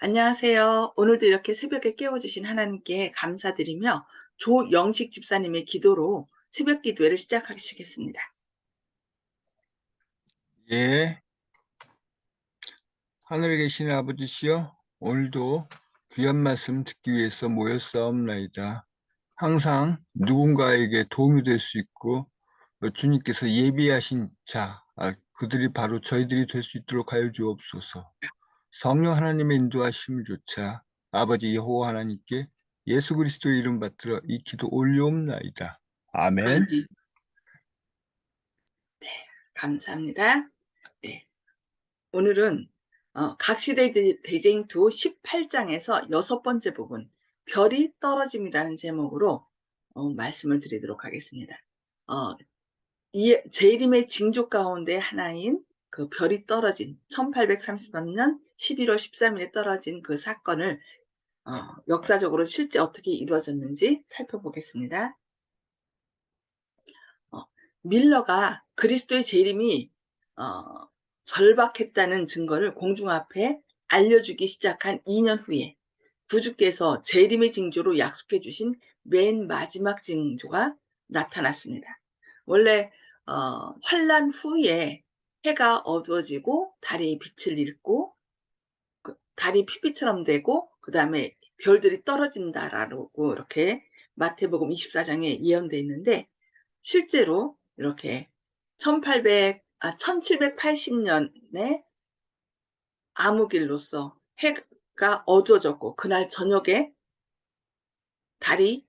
안녕하세요. 오늘도 이렇게 새벽에 깨워주신 하나님께 감사드리며 조영식 집사님의 기도로 새벽 기도회를 시작하시겠습니다. 예, 하늘에 계신 아버지시여, 오늘도 귀한 말씀 듣기 위해서 모였사옵나이다. 항상 누군가에게 도움이 될 수 있고, 주님께서 예비하신 자, 그들이 바로 저희들이 될 수 있도록 하여 주옵소서. 성령 하나님의 인도하심을 조차 아버지 여호와 하나님께 예수 그리스도의 이름 받들어 이 기도 올려옵나이다. 아멘. 아멘. 감사합니다. 네, 오늘은 각시대 대쟁투 18장에서 6번째 부분 별이 떨어짐이라는 제목으로 말씀을 드리도록 하겠습니다. 어, 재림의 징조 가운데 하나인 그 별이 떨어진 1833년 11월 13일에 떨어진 그 사건을 역사적으로 실제 어떻게 이루어졌는지 살펴보겠습니다. 어, 밀러가 그리스도의 재림이 어, 절박했다는 증거를 공중 앞에 알려주기 시작한 2년 후에 구주께서 재림의 징조로 약속해 주신 맨 마지막 징조가 나타났습니다. 원래 환란 후에 해가 어두워지고 달이 빛을 잃고 달이 피피처럼 되고 그 다음에 별들이 떨어진다라고 이렇게 마태복음 24장에 예언되어 있는데 실제로 이렇게 1780년에 암흑일로서 해가 어두워졌고 그날 저녁에 달이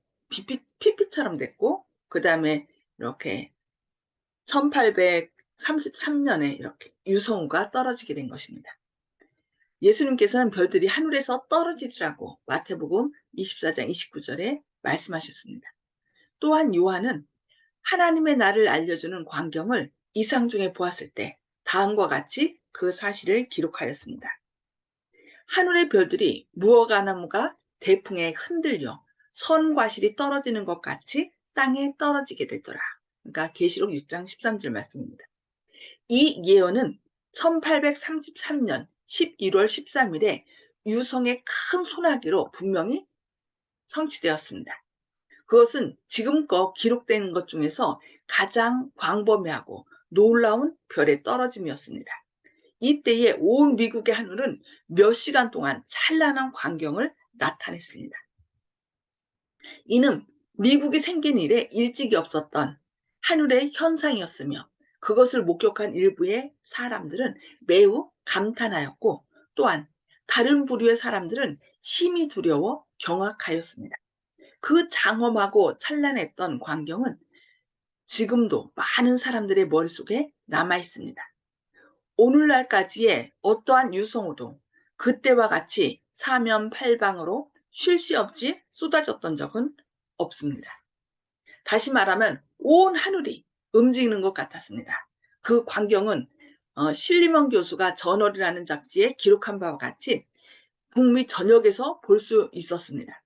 피피처럼 됐고 그 다음에 이렇게 1833년에 이렇게 유성우가 떨어지게 된 것입니다. 예수님께서는 별들이 하늘에서 떨어지리라고 마태복음 24장 29절에 말씀하셨습니다. 또한 요한은 하나님의 날을 알려주는 광경을 이상 중에 보았을 때 다음과 같이 그 사실을 기록하였습니다. 하늘의 별들이 무화과나무가 대풍에 흔들려 선과실이 떨어지는 것 같이 땅에 떨어지게 되더라. 그러니까 계시록 6장 13절 말씀입니다. 이 예언은 1833년 11월 13일에 유성의 큰 소나기로 분명히 성취되었습니다. 그것은 지금껏 기록된 것 중에서 가장 광범위하고 놀라운 별의 떨어짐이었습니다. 이때에 온 미국의 하늘은 몇 시간 동안 찬란한 광경을 나타냈습니다. 이는 미국이 생긴 이래 일찍이 없었던 하늘의 현상이었으며 그것을 목격한 일부의 사람들은 매우 감탄하였고 또한 다른 부류의 사람들은 심히 두려워 경악하였습니다. 그 장엄하고 찬란했던 광경은 지금도 많은 사람들의 머릿속에 남아 있습니다. 오늘날까지의 어떠한 유성우도 그때와 같이 사면팔방으로 쉴 새 없이 쏟아졌던 적은 없습니다. 다시 말하면 온 하늘이 움직이는 것 같았습니다. 그 광경은 실리먼 교수가 저널이라는 잡지에 기록한 바와 같이 북미 전역에서 볼 수 있었습니다.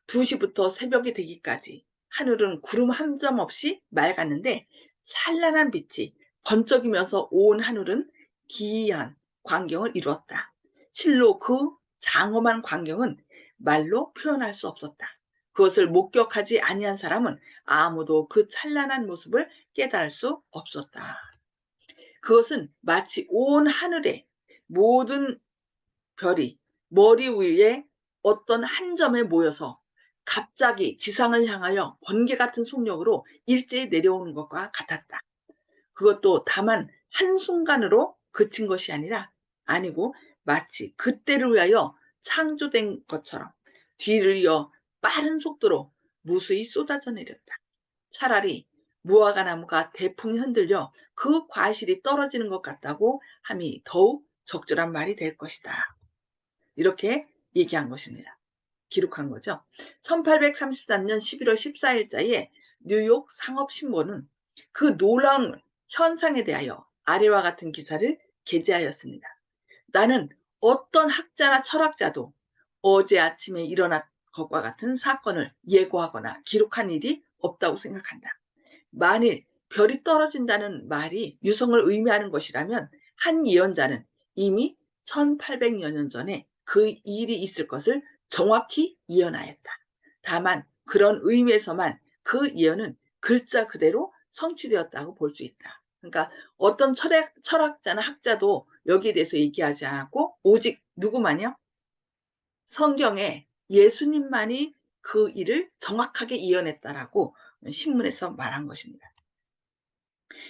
2시부터 새벽이 되기까지 하늘은 구름 한 점 없이 맑았는데 찬란한 빛이 번쩍이면서 온 하늘은 기이한 광경을 이루었다. 실로 그 장엄한 광경은 말로 표현할 수 없었다. 그것을 목격하지 아니한 사람은 아무도 그 찬란한 모습을 깨달을 수 없었다. 그것은 마치 온 하늘의 모든 별이 머리 위에 어떤 한 점에 모여서 갑자기 지상을 향하여 번개 같은 속력으로 일제히 내려오는 것과 같았다. 그것도 다만 한순간으로 그친 것이 아니고 마치 그때를 위하여 창조된 것처럼 뒤를 이어 빠른 속도로 무수히 쏟아져 내렸다. 차라리 무화과 나무가 대풍에 흔들려 그 과실이 떨어지는 것 같다고 함이 더욱 적절한 말이 될 것이다. 이렇게 얘기한 것입니다. 기록한 거죠. 1833년 11월 14일자에 뉴욕 상업신문은 그 놀라운 현상에 대하여 아래와 같은 기사를 게재하였습니다. 나는 어떤 학자나 철학자도 어제 아침에 일어난 것과 같은 사건을 예고하거나 기록한 일이 없다고 생각한다. 만일 별이 떨어진다는 말이 유성을 의미하는 것이라면 한 예언자는 이미 1800여 년 전에 그 일이 있을 것을 정확히 예언하였다. 다만 그런 의미에서만 그 예언은 글자 그대로 성취되었다고 볼 수 있다. 그러니까 어떤 철학자나 학자도 여기에 대해서 얘기하지 않았고 오직 누구만요? 성경에 예수님만이 그 일을 정확하게 예언했다라고 신문에서 말한 것입니다.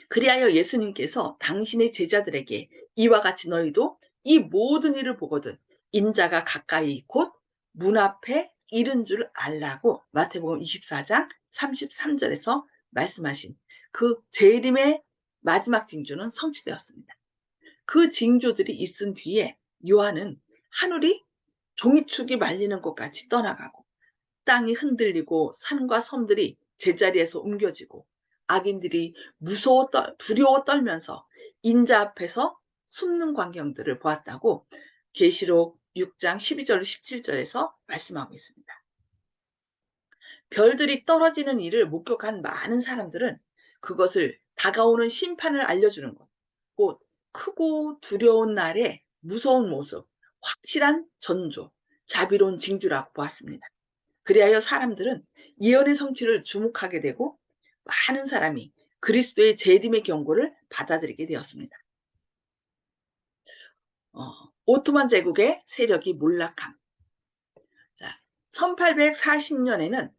그리하여 예수님께서 당신의 제자들에게 이와 같이 너희도 이 모든 일을 보거든 인자가 가까이 곧 문 앞에 이른 줄 알라고 마태복음 24장 33절에서 말씀하신 그 재림의 마지막 징조는 성취되었습니다. 그 징조들이 있은 뒤에 요한은 하늘이 종이축이 말리는 것 같이 떠나가고 땅이 흔들리고 산과 섬들이 제자리에서 옮겨지고 악인들이 두려워 떨면서 인자 앞에서 숨는 광경들을 보았다고 계시록 6장 12절 17절에서 말씀하고 있습니다. 별들이 떨어지는 일을 목격한 많은 사람들은 그것을 다가오는 심판을 알려주는 것, 곧 크고 두려운 날의 무서운 모습, 확실한 전조, 자비로운 징조라고 보았습니다. 그리하여 사람들은 예언의 성취를 주목하게 되고 많은 사람이 그리스도의 재림의 경고를 받아들이게 되었습니다. 오토만 제국의 세력이 몰락함. 자, 1840년에는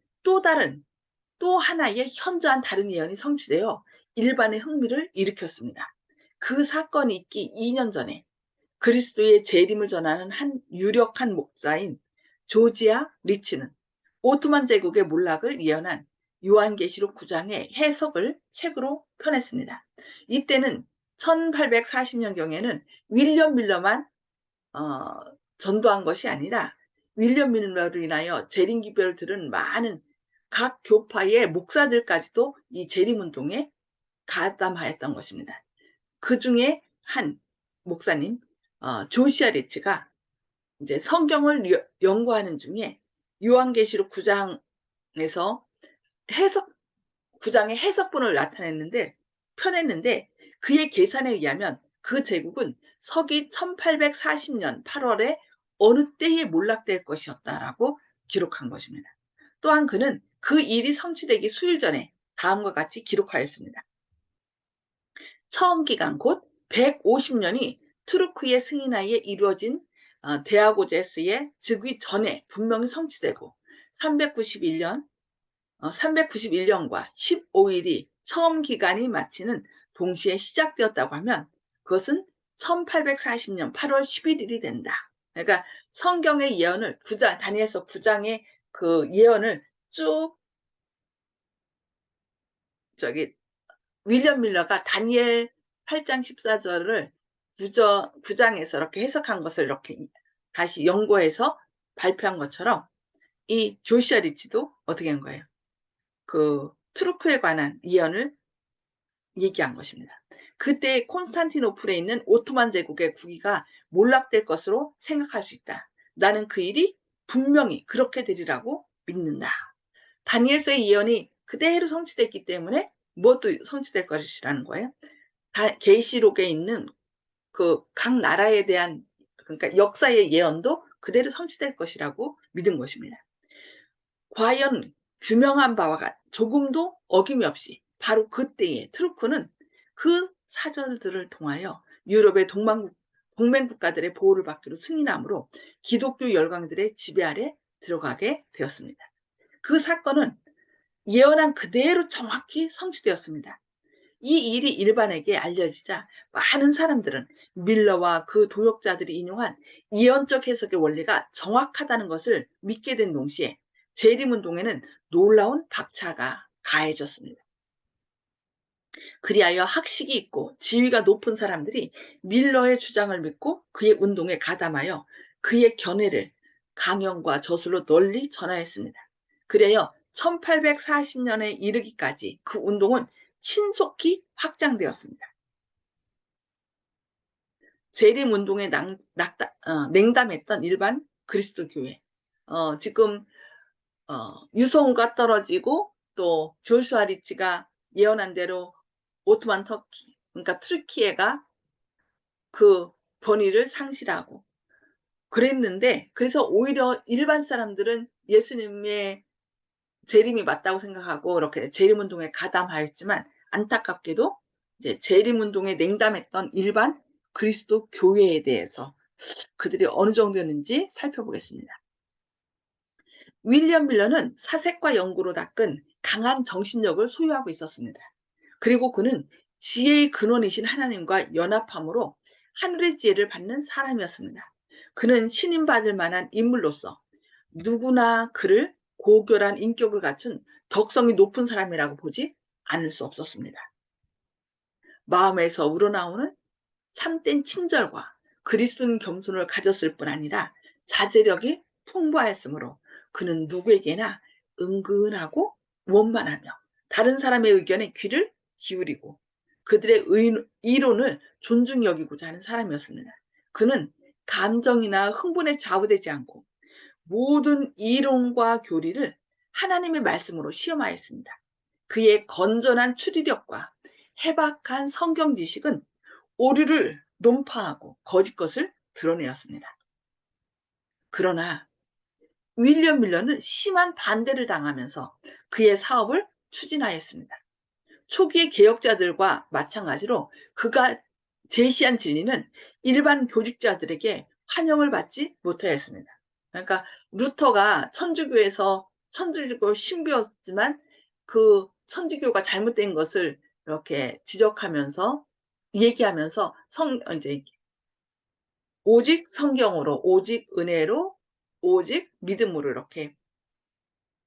또 하나의 현저한 다른 예언이 성취되어 일반의 흥미를 일으켰습니다. 그 사건이 있기 2년 전에 그리스도의 재림을 전하는 한 유력한 목사인 조지아 리치는 오토만 제국의 몰락을 예언한 요한계시록 9장의 해석을 책으로 펴냈습니다. 이때는 1840년경에는 윌리엄 밀러만 전도한 것이 아니라 윌리엄 밀러로 인하여 재림기별을 들은 많은 각 교파의 목사들까지도 이 재림운동에 가담하였던 것입니다. 그 중에 한 목사님 조시아 리치가 이제 성경을 연구하는 중에 요한계시록 9장에서 9장의 해석본을 펴냈는데 그의 계산에 의하면 그 제국은 서기 1840년 8월에 어느 때에 몰락될 것이었다라고 기록한 것입니다. 또한 그는 그 일이 성취되기 수일 전에 다음과 같이 기록하였습니다. 처음 기간 곧 150년이 투르크의 승인하에 이루어진 데아고제스의 즉위 전에 분명히 성취되고 391년과 15일이 처음 기간이 마치는 동시에 시작되었다고 하면 그것은 1840년 8월 11일이 된다. 그러니까 성경의 예언을 다니엘서 9장의 그 예언을 쭉 윌리엄 밀러가 다니엘 8장 14절을 9장에서 이렇게 해석한 것을 이렇게 다시 연구해서 발표한 것처럼 이 조시아 리치도 어떻게 한 거예요? 그 투르크에 관한 예언을 얘기한 것입니다. 그때 콘스탄티노플에 있는 오토만 제국의 국위가 몰락될 것으로 생각할 수 있다. 나는 그 일이 분명히 그렇게 되리라고 믿는다. 다니엘서의 예언이 그대로 성취됐기 때문에 무엇도 성취될 것이라는 거예요. 계시록에 있는 그 각 나라에 대한 그러니까 역사의 예언도 그대로 성취될 것이라고 믿은 것입니다. 과연 규명한 바와 조금도 어김이 없이 바로 그때에 트루크는 그 사절들을 통하여 유럽의 동맹국가들의 보호를 받기로 승인함으로 기독교 열강들의 지배 아래 들어가게 되었습니다. 그 사건은 예언한 그대로 정확히 성취되었습니다. 이 일이 일반에게 알려지자 많은 사람들은 밀러와 그 도역자들이 인용한 예언적 해석의 원리가 정확하다는 것을 믿게 된 동시에 재림운동에는 놀라운 박차가 가해졌습니다. 그리하여 학식이 있고 지위가 높은 사람들이 밀러의 주장을 믿고 그의 운동에 가담하여 그의 견해를 강연과 저술로 널리 전하였습니다. 그리하여 1840년에 이르기까지 그 운동은 신속히 확장되었습니다. 재림운동에 냉담했던 일반 그리스도 교회. 지금 유성우가 떨어지고 또 조슈아 리치가 예언한 대로 오토만 터키, 그러니까 트르키예가 그 권위를 상실하고 그랬는데 그래서 오히려 일반 사람들은 예수님의 재림이 맞다고 생각하고 이렇게 재림운동에 가담하였지만 안타깝게도 이제 재림운동에 냉담했던 일반 그리스도 교회에 대해서 그들이 어느 정도였는지 살펴보겠습니다. 윌리엄 밀러는 사색과 연구로 닦은 강한 정신력을 소유하고 있었습니다. 그리고 그는 지혜의 근원이신 하나님과 연합함으로 하늘의 지혜를 받는 사람이었습니다. 그는 신임받을 만한 인물로서 누구나 그를 고결한 인격을 갖춘 덕성이 높은 사람이라고 보지 않을 수 없었습니다. 마음에서 우러나오는 참된 친절과 그리스도인 겸손을 가졌을 뿐 아니라 자제력이 풍부하였으므로 그는 누구에게나 은근하고 원만하며 다른 사람의 의견에 귀를 기울이고 그들의 이론을 존중히 여기고자 하는 사람이었습니다. 그는 감정이나 흥분에 좌우되지 않고 모든 이론과 교리를 하나님의 말씀으로 시험하였습니다. 그의 건전한 추리력과 해박한 성경 지식은 오류를 논파하고 거짓 것을 드러내었습니다. 그러나 윌리엄 밀러는 심한 반대를 당하면서 그의 사업을 추진하였습니다. 초기의 개혁자들과 마찬가지로 그가 제시한 진리는 일반 교직자들에게 환영을 받지 못하였습니다. 그러니까 루터가 천주교 신부였지만 그 천주교가 잘못된 것을 이렇게 지적하면서 얘기하면서 이제 오직 성경으로, 오직 은혜로, 오직 믿음으로 이렇게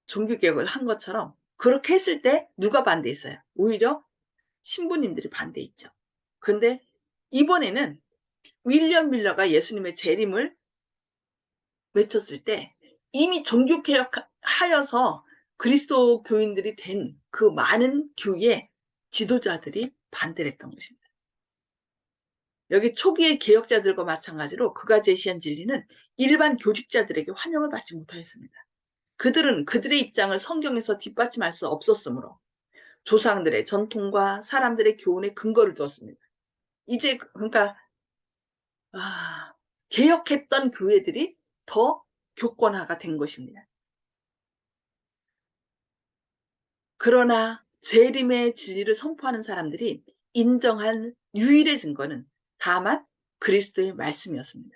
종교개혁을 한 것처럼 그렇게 했을 때 누가 반대했어요? 오히려 신부님들이 반대했죠. 근데 이번에는 윌리엄 밀러가 예수님의 재림을 외쳤을 때 이미 종교개혁하여서 그리스도 교인들이 된 그 많은 교회 지도자들이 반대를 했던 것입니다. 여기 초기의 개혁자들과 마찬가지로 그가 제시한 진리는 일반 교직자들에게 환영을 받지 못하였습니다. 그들은 그들의 입장을 성경에서 뒷받침할 수 없었으므로 조상들의 전통과 사람들의 교훈에 근거를 두었습니다. 이제 그러니까 개혁했던 교회들이 더 교권화가 된 것입니다. 그러나 재림의 진리를 선포하는 사람들이 인정한 유일의 증거는 다만 그리스도의 말씀이었습니다.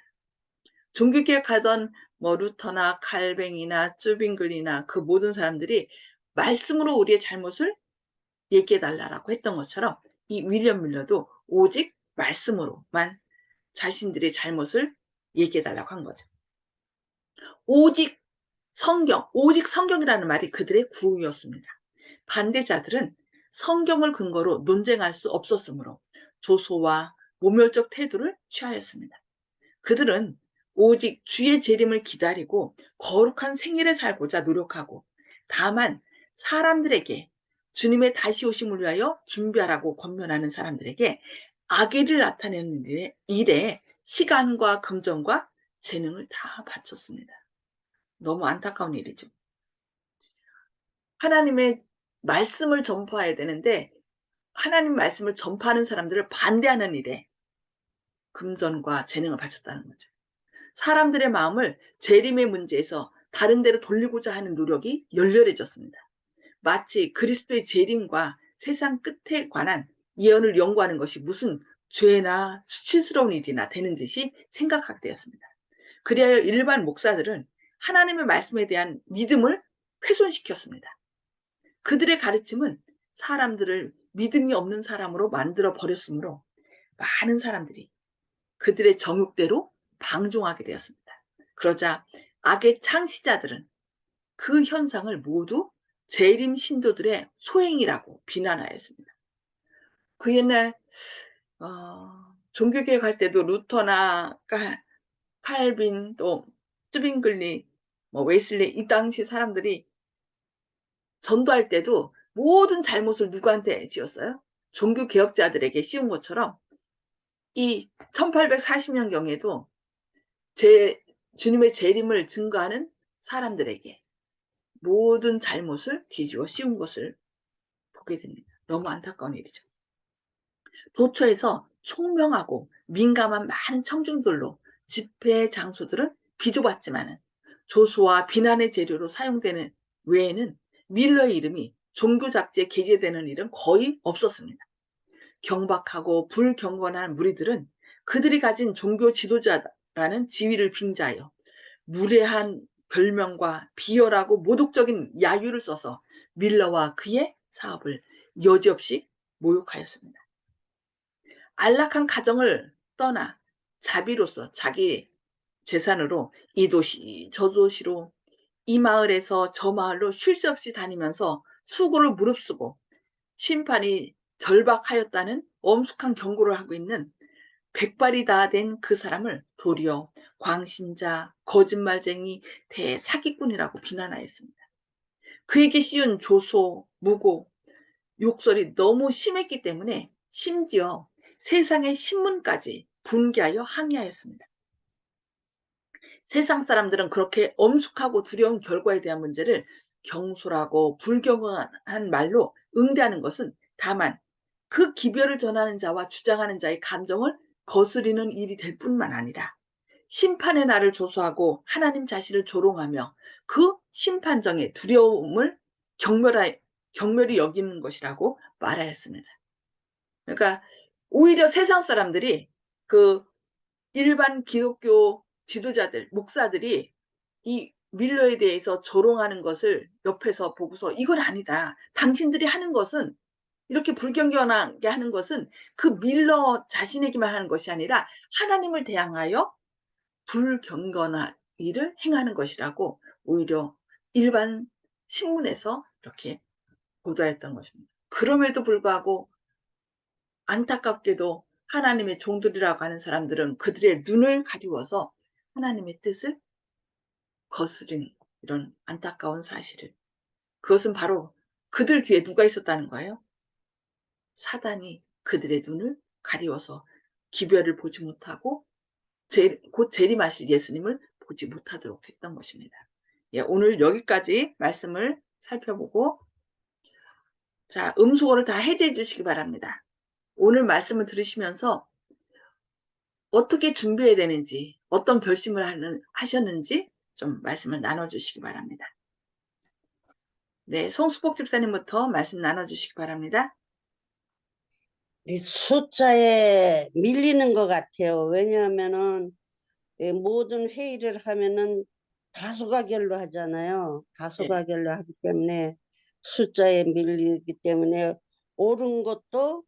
종교개혁하던 루터나 칼뱅이나 쯔빙글이나 그 모든 사람들이 말씀으로 우리의 잘못을 얘기해달라고 했던 것처럼 이 윌리엄 밀러도 오직 말씀으로만 자신들의 잘못을 얘기해달라고 한 거죠. 오직 성경이라는 말이 그들의 구호였습니다. 반대자들은 성경을 근거로 논쟁할 수 없었으므로 조소와 모멸적 태도를 취하였습니다. 그들은 오직 주의 재림을 기다리고 거룩한 생애를 살고자 노력하고 다만 사람들에게 주님의 다시 오심을 위하여 준비하라고 권면하는 사람들에게 악의를 나타내는 일에 시간과 금전과 재능을 다 바쳤습니다. 너무 안타까운 일이죠. 하나님의 말씀을 전파해야 되는데 하나님 말씀을 전파하는 사람들을 반대하는 일에 금전과 재능을 바쳤다는 거죠. 사람들의 마음을 재림의 문제에서 다른 데로 돌리고자 하는 노력이 열렬해졌습니다. 마치 그리스도의 재림과 세상 끝에 관한 예언을 연구하는 것이 무슨 죄나 수치스러운 일이나 되는 듯이 생각하게 되었습니다. 그리하여 일반 목사들은 하나님의 말씀에 대한 믿음을 훼손시켰습니다. 그들의 가르침은 사람들을 믿음이 없는 사람으로 만들어 버렸으므로 많은 사람들이 그들의 정욕대로 방종하게 되었습니다. 그러자 악의 창시자들은 그 현상을 모두 재림 신도들의 소행이라고 비난하였습니다. 그 옛날 종교개혁 할 때도 루터나 칼빈 또 쯔빙글리 웨슬리 이 당시 사람들이 전도할 때도 모든 잘못을 누구한테 지었어요? 종교개혁자들에게 씌운 것처럼 이 1840년경에도 주님의 재림을 증거하는 사람들에게 모든 잘못을 뒤집어 씌운 것을 보게 됩니다. 너무 안타까운 일이죠. 도처에서 총명하고 민감한 많은 청중들로 집회 장소들은 비좁았지만 조소와 비난의 재료로 사용되는 외에는 밀러의 이름이 종교 잡지에 게재되는 일은 거의 없었습니다. 경박하고 불경건한 무리들은 그들이 가진 종교 지도자라는 지위를 빙자하여 무례한 별명과 비열하고 모독적인 야유를 써서 밀러와 그의 사업을 여지없이 모욕하였습니다. 안락한 가정을 떠나 자비로서 자기 재산으로 이 도시 저 도시로 이 마을에서 저 마을로 쉴 새 없이 다니면서 수고를 무릅쓰고 심판이 절박하였다는 엄숙한 경고를 하고 있는 백발이 다 된 그 사람을 도리어 광신자, 거짓말쟁이, 대사기꾼이라고 비난하였습니다. 그에게 씌운 조소, 무고, 욕설이 너무 심했기 때문에 심지어 세상의 신문까지 분개하여 항의하였습니다. 세상 사람들은 그렇게 엄숙하고 두려운 결과에 대한 문제를 경솔하고 불경한 말로 응대하는 것은 다만 그 기별을 전하는 자와 주장하는 자의 감정을 거스리는 일이 될 뿐만 아니라 심판의 날을 조소하고 하나님 자신을 조롱하며 그 심판정의 두려움을 경멸히 여기는 것이라고 말하였습니다. 그러니까 오히려 세상 사람들이 그 일반 기독교 지도자들, 목사들이 이 밀러에 대해서 조롱하는 것을 옆에서 보고서 이건 아니다. 당신들이 하는 것은 이렇게 불경건하게 하는 것은 그 밀러 자신에게만 하는 것이 아니라 하나님을 대항하여 불경건한 일을 행하는 것이라고 오히려 일반 신문에서 이렇게 보도했던 것입니다. 그럼에도 불구하고 안타깝게도 하나님의 종들이라고 하는 사람들은 그들의 눈을 가리워서 하나님의 뜻을 거스린 이런 안타까운 사실을, 그것은 바로 그들 뒤에 누가 있었다는 거예요? 사단이 그들의 눈을 가리워서 기별을 보지 못하고 곧 재림하실 예수님을 보지 못하도록 했던 것입니다. 예, 오늘 여기까지 말씀을 살펴보고, 자, 음소거를 다 해제해 주시기 바랍니다. 오늘 말씀을 들으시면서 어떻게 준비해야 되는지, 어떤 결심을 하셨는지 좀 말씀을 나눠주시기 바랍니다. 네, 송수복 집사님부터 말씀 나눠주시기 바랍니다. 이 숫자에 밀리는 것 같아요. 왜냐하면은 모든 회의를 하면은 다수가결로 하잖아요. 다수가결로 하기 때문에 숫자에 밀리기 때문에 옳은 것도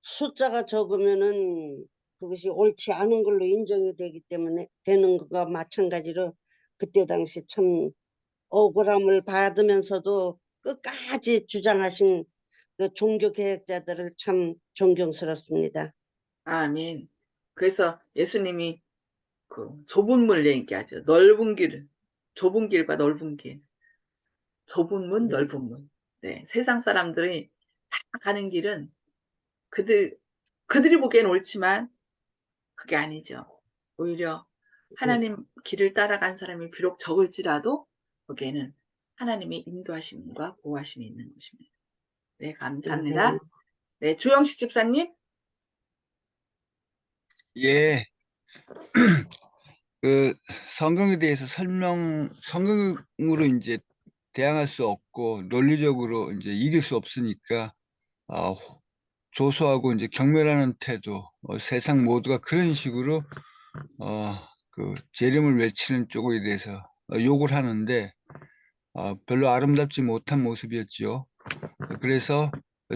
숫자가 적으면은 그것이 옳지 않은 걸로 인정이 되기 때문에 되는 것과 마찬가지로 그때 당시 참 억울함을 받으면서도 끝까지 주장하신 그 종교 개혁자들을 참 존경스럽습니다. 아멘. 그래서 예수님이 그 좁은 문 얘기하죠. 넓은 길, 좁은 길과 넓은 길, 좁은 문, 넓은 문. 네, 세상 사람들이 다 가는 길은 그들이 보기엔 옳지만 그게 아니죠. 오히려 하나님 길을 따라간 사람이 비록 적을지라도 거기에는 하나님의 인도하심과 보호하심이 있는 것입니다. 네, 감사합니다. 네, 조영식 집사님. 예, 그 성경에 대해서 성경으로 이제 대항할 수 없고 논리적으로 이제 이길 수 없으니까 어, 조소하고 이제 경멸하는 태도, 세상 모두가 그런 식으로 그 재림을 외치는 쪽에 대해서 욕을 하는데 별로 아름답지 못한 모습이었지요. 그래서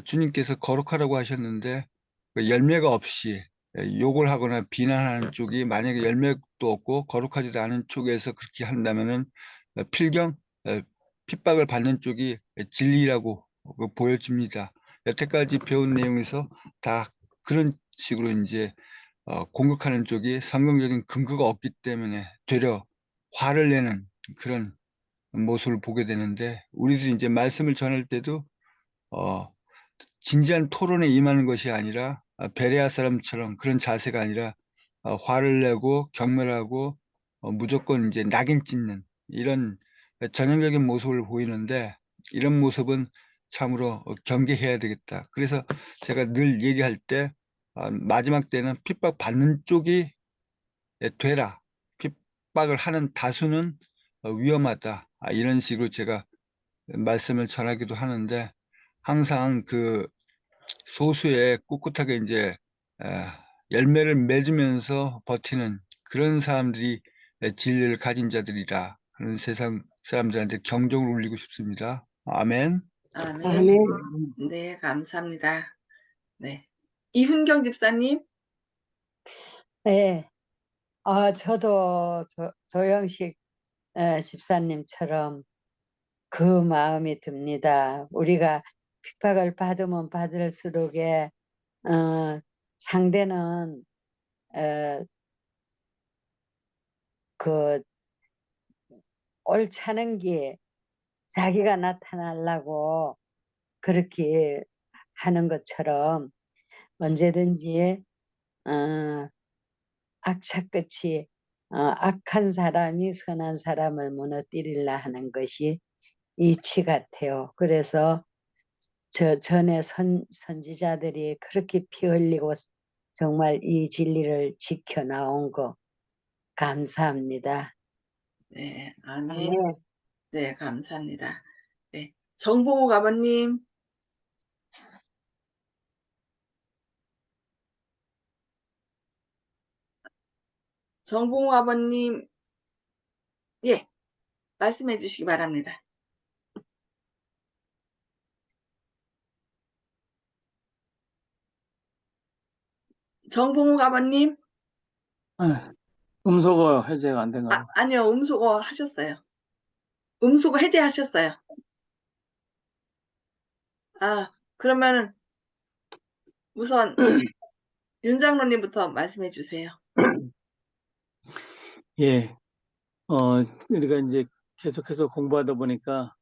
주님께서 거룩하라고 하셨는데 그 열매가 없이 욕을 하거나 비난하는 쪽이 만약에 열매도 없고 거룩하지도 않은 쪽에서 그렇게 한다면은 필경 핍박을 받는 쪽이 진리라고 보여집니다. 여태까지 배운 내용에서 다 그런 식으로 이제 공격하는 쪽이 성경적인 근거가 없기 때문에 되려 화를 내는 그런 모습을 보게 되는데, 우리들이 이제 말씀을 전할 때도 어, 진지한 토론에 임하는 것이 아니라 베레아 사람처럼 그런 자세가 아니라 화를 내고 경멸하고 무조건 이제 낙인 찍는 이런 전형적인 모습을 보이는데, 이런 모습은 참으로 경계해야 되겠다. 그래서 제가 늘 얘기할 때 마지막 때는 핍박받는 쪽이 되라. 핍박을 하는 다수는 위험하다. 이런 식으로 제가 말씀을 전하기도 하는데, 항상 그 소수의 꿋꿋하게 이제 열매를 맺으면서 버티는 그런 사람들이 진리를 가진 자들이라 하는 세상 사람들한테 경종을 울리고 싶습니다. 아멘. 아멘. 아멘. 네, 감사합니다. 네. 이훈경 집사님. 네, 저도 조영식 집사님처럼 그 마음이 듭니다. 우리가 핍박을 받으면 받을수록에 상대는 그 옳다는 게 자기가 나타나려고 그렇게 하는 것처럼 언제든지 악착같이 악한 사람이 선한 사람을 무너뜨리려 하는 것이 이치 같아요. 그래서 전에 선지자들이 그렇게 피 흘리고 정말 이 진리를 지켜나온 거 감사합니다. 네, 아멘. 아멘. 네, 감사합니다. 네. 정봉욱 아버님. 정봉욱 아버님. 예, 말씀해 주시기 바랍니다. 정봉욱 아버님. 음소거 해제가 안 된가 봐요. 아니요, 음소거 하셨어요. 음소거 해제하셨어요. 그러면은 우선 윤 장로님부터 말씀해 주세요. 예. 우리가 이제 계속해서 공부하다 보니까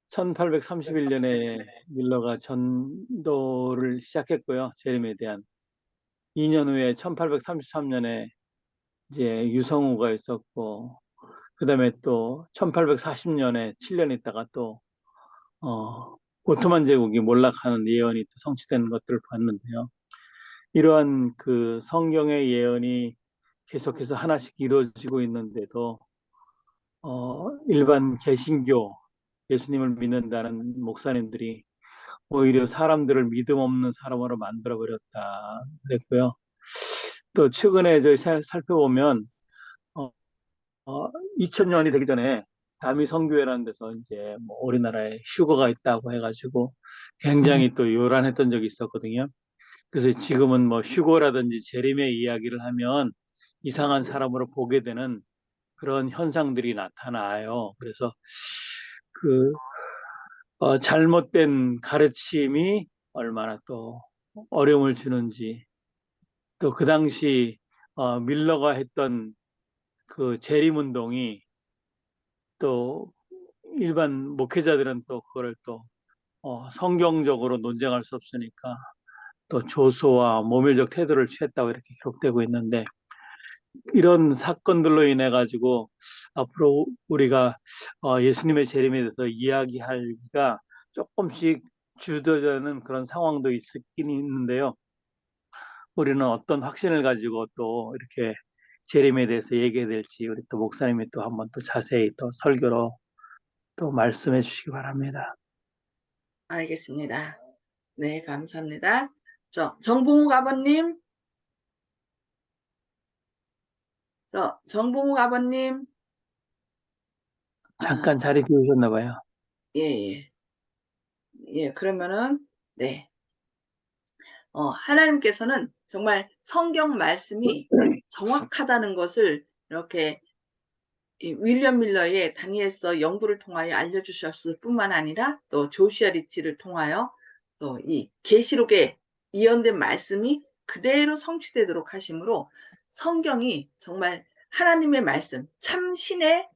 1831년에 밀러가 전도를 시작했고요. 재림에 대한. 2년 후에 1833년에 이제 유성우가 있었고, 그 다음에 또 1840년에 7년 있다가 또, 오토만 제국이 몰락하는 예언이 또 성취된 것들을 봤는데요. 이러한 그 성경의 예언이 계속해서 하나씩 이루어지고 있는데도 일반 개신교 예수님을 믿는다는 목사님들이 오히려 사람들을 믿음 없는 사람으로 만들어 버렸다 그랬고요. 또 최근에 저희 살펴보면 2000년이 되기 전에 다미 성교회라는 데서 이제 뭐 우리나라에 휴거가 있다고 해가지고 굉장히 또 요란했던 적이 있었거든요. 그래서 지금은 뭐 휴거라든지 재림의 이야기를 하면 이상한 사람으로 보게 되는 그런 현상들이 나타나요. 그래서 그 잘못된 가르침이 얼마나 또 어려움을 주는지, 또 그 당시 밀러가 했던 그 재림운동이 또 일반 목회자들은 또 그거를 또 성경적으로 논쟁할 수 없으니까 또 조소와 모멸적 태도를 취했다고 이렇게 기록되고 있는데, 이런 사건들로 인해 가지고 앞으로 우리가 예수님의 재림에 대해서 이야기하기가 조금씩 주저되는 그런 상황도 있긴 있는데요. 우리는 어떤 확신을 가지고 또 이렇게 재림에 대해서 얘기해야 될지 우리 또 목사님이 또 한번 또 자세히 또 설교로 또 말씀해 주시기 바랍니다. 알겠습니다. 네, 감사합니다. 정봉욱 아버님. 정봉욱 아버님. 잠깐 자리 비우셨나 봐요. 예. 예, 그러면은, 네. 하나님께서는 정말 성경 말씀이 정확하다는 것을 이렇게 이 윌리엄 밀러의 다니엘서 연구를 통하여 알려주셨을 뿐만 아니라 또 조시아 리치를 통하여 또 이 계시록에 이언된 말씀이 그대로 성취되도록 하심으로 성경이 정말 하나님의 말씀, 참 신의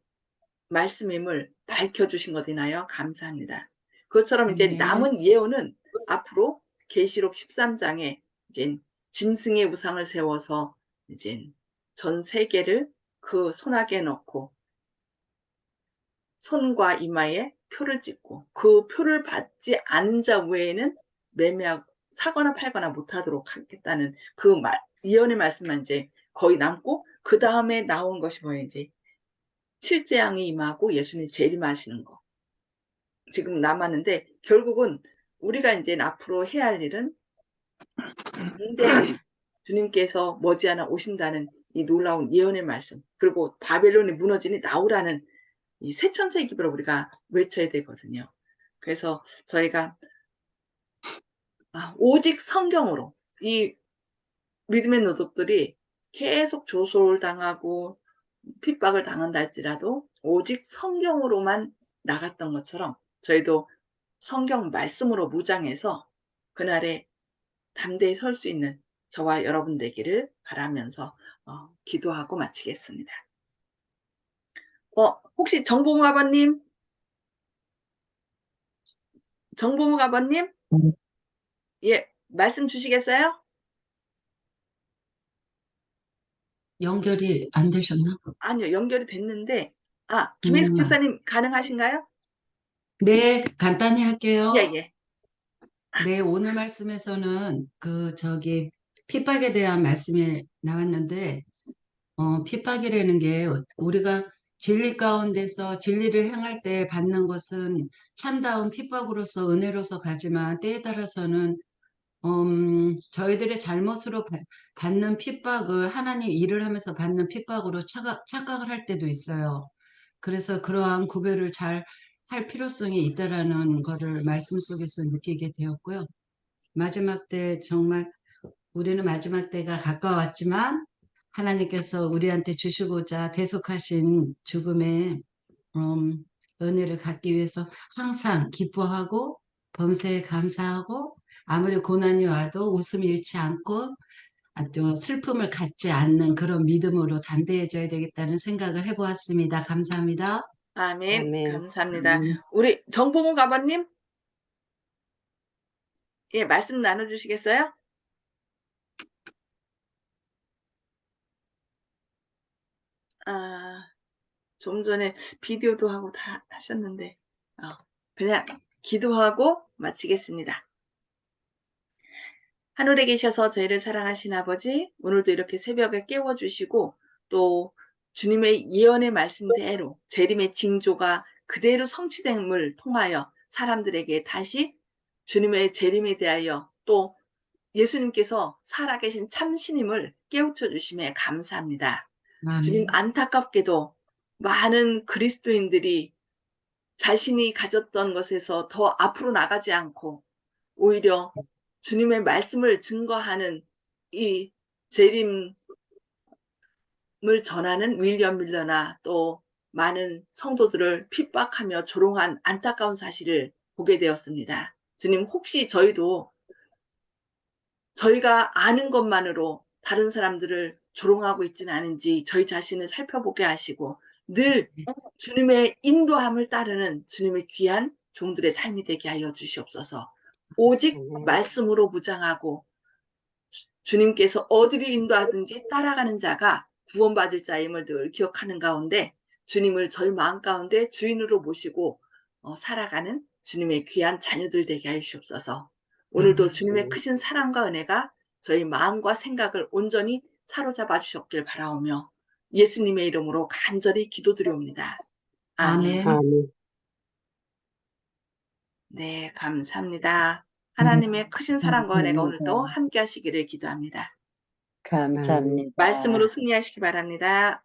말씀임을 밝혀주신 것 이나요 감사합니다. 그것처럼 이제 남은 예언은 앞으로 계시록 13장에 이제 짐승의 우상을 세워서 이제 전 세계를 그 손아귀에 넣고 손과 이마에 표를 찍고 그 표를 받지 않은 자 외에는 매매하고 사거나 팔거나 못하도록 하겠다는 그 예언의 말씀만 이제 거의 남고 그 다음에 나온 것이 뭐예요? 이제 칠재앙이 임하고 예수님 재림하시는 거. 지금 남았는데 결국은 우리가 이제 앞으로 해야 할 일은 중대한 주님께서 머지않아 오신다는 이 놀라운 예언의 말씀, 그리고 바벨론이 무너지니 나오라는 이 새천사의 기별을 우리가 외쳐야 되거든요. 그래서 저희가 오직 성경으로 이 믿음의 노동들이 계속 조소당하고 핍박을 당한다 할지라도 오직 성경으로만 나갔던 것처럼 저희도 성경 말씀으로 무장해서 그날에 담대히 설 수 있는 저와 여러분 되기를 바라면서 기도하고 마치겠습니다. 혹시 정봉우 아버님? 정봉우 아버님? 예, 말씀 주시겠어요? 연결이 안 되셨나? 아니요, 연결이 됐는데, 김혜숙 집사님 가능하신가요? 네, 간단히 할게요. 예, 예. 네, 오늘 말씀에서는 핍박에 대한 말씀이 나왔는데, 핍박이라는 게 우리가 진리 가운데서 진리를 행할 때 받는 것은 참다운 핍박으로서 은혜로서 가지만 때에 따라서는 저희들의 잘못으로 받는 핍박을 하나님 일을 하면서 받는 핍박으로 착각을 할 때도 있어요. 그래서 그러한 구별을 잘 할 필요성이 있다라는 거를 말씀 속에서 느끼게 되었고요. 마지막 때 정말 우리는 마지막 때가 가까웠지만 하나님께서 우리한테 주시고자 대속하신 죽음의 은혜를 갖기 위해서 항상 기뻐하고 범사에 감사하고 아무리 고난이 와도 웃음이 잃지 않고 아주 슬픔을 갖지 않는 그런 믿음으로 담대해져야 되겠다는 생각을 해보았습니다. 감사합니다. 아멘. 아멘. 감사합니다. 우리 정봉우 아버님? 예, 말씀 나눠주시겠어요? 좀 전에 비디오도 하고 다 하셨는데, 그냥 기도하고 마치겠습니다. 하늘에 계셔서 저희를 사랑하신 아버지, 오늘도 이렇게 새벽에 깨워주시고, 또 주님의 예언의 말씀대로 재림의 징조가 그대로 성취됨을 통하여 사람들에게 다시 주님의 재림에 대하여 또 예수님께서 살아계신 참신임을 깨우쳐 주심에 감사합니다. 주님, 아멘. 안타깝게도 많은 그리스도인들이 자신이 가졌던 것에서 더 앞으로 나가지 않고 오히려 주님의 말씀을 증거하는 이 재림을 전하는 윌리엄 밀러나 또 많은 성도들을 핍박하며 조롱한 안타까운 사실을 보게 되었습니다. 주님, 혹시 저희도 저희가 아는 것만으로 다른 사람들을 조롱하고 있지는 않은지 저희 자신을 살펴보게 하시고 늘 주님의 인도함을 따르는 주님의 귀한 종들의 삶이 되게 하여 주시옵소서. 오직 아멘. 말씀으로 무장하고 주님께서 어디를 인도하든지 따라가는 자가 구원받을 자임을 늘 기억하는 가운데 주님을 저희 마음 가운데 주인으로 모시고 살아가는 주님의 귀한 자녀들 되게 하여 주시옵소서. 오늘도 주님의 크신 사랑과 은혜가 저희 마음과 생각을 온전히 사로잡아 주셨길 바라오며 예수님의 이름으로 간절히 기도드리옵니다. 아멘. 아멘. 아멘. 네, 감사합니다. 하나님의 크신 사랑과 은혜가 오늘도 함께 하시기를 기도합니다. 감사합니다. 말씀으로 승리하시기 바랍니다.